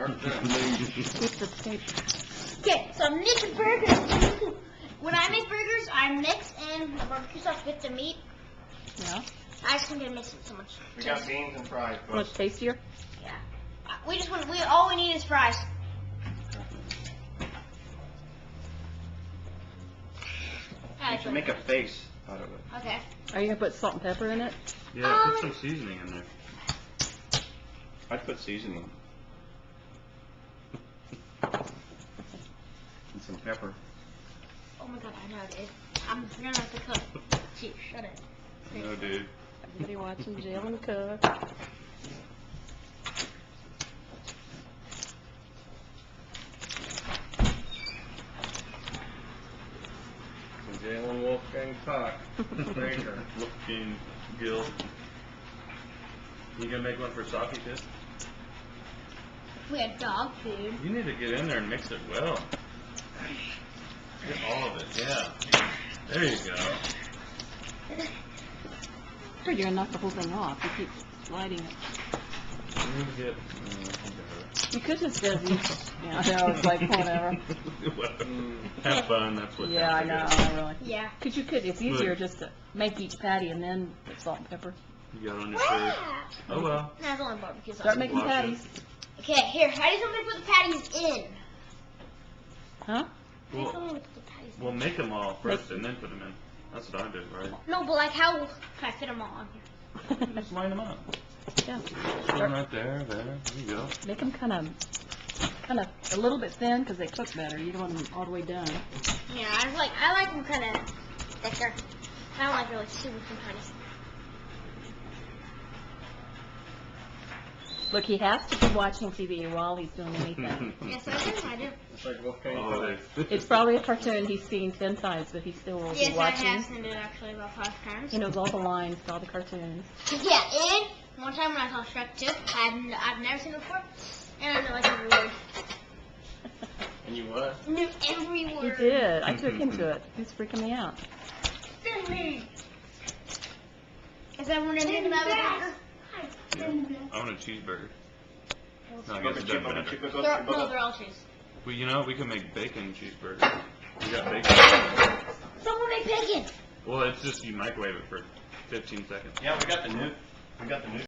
With the steak. Okay, so I'm mixing burgers. When I make burgers, I mix in the barbecue sauce with the meat. Yeah. I just think it makes it so much. We got beans and fries, Much folks. tastier. Yeah. All we need is fries. You should make a face out of it. Okay. Are you gonna put salt and pepper in it? Yeah, put some seasoning in there. I'd put seasoning. And some pepper. Oh my god, I know, dude. I'm gonna have to cook. Gee, shut it. No, dude. Everybody watching Jalen cook. Jalen Wolfgang Cock. Baker. Looking Gil. You gonna make one for Sophie too? We had dog food. You need to get in there and mix it well. Get all of it, yeah. There you go. You're gonna knock the whole thing off. You keep sliding it. You need to get. You could just do yeah, I know, it's like whatever. Have fun, that's what Yeah, I counts, know, guess. really. Yeah. Cause you could, it's easier just to make each patty and then put salt and pepper. You got it on your shirt. Oh well. That's only barbecue sauce. Start making Wash it. patties. Okay, here. How do you want me to put the patties in? Huh? How do you Well, want me to put the patties in? we'll make them all first and then put them in. That's what I do, right? No, but like how can I fit them all on here? Just line them up. Yeah. Put them right there, there you go. Make them kind of a little bit thin because they cook better. You don't want them all the way done. Yeah, I like them kind of thicker. I don't like really super thin patties. Look, he has to be watching TV while he's doing anything. Yes, I do. It's like Wolfgang Oh, Cock. It's probably a cartoon he's seen 10 times, but he still will be Yes, I watching. have seen it actually about 5 times. He knows all the lines to all the cartoons. Yeah, and one time when I saw Shrek 2, I've never seen it before, and I knew like every word. And you what? Knew every He word. did. I took him to it. He was freaking me out. Is everyone in here another burger? I want a cheeseburger. No, I guess it doesn't matter. No, they're all cheese. Well, you know, we can make bacon cheeseburgers. We got bacon. Someone make bacon! Well, it's just you microwave it for 15 seconds. Yeah, we got the new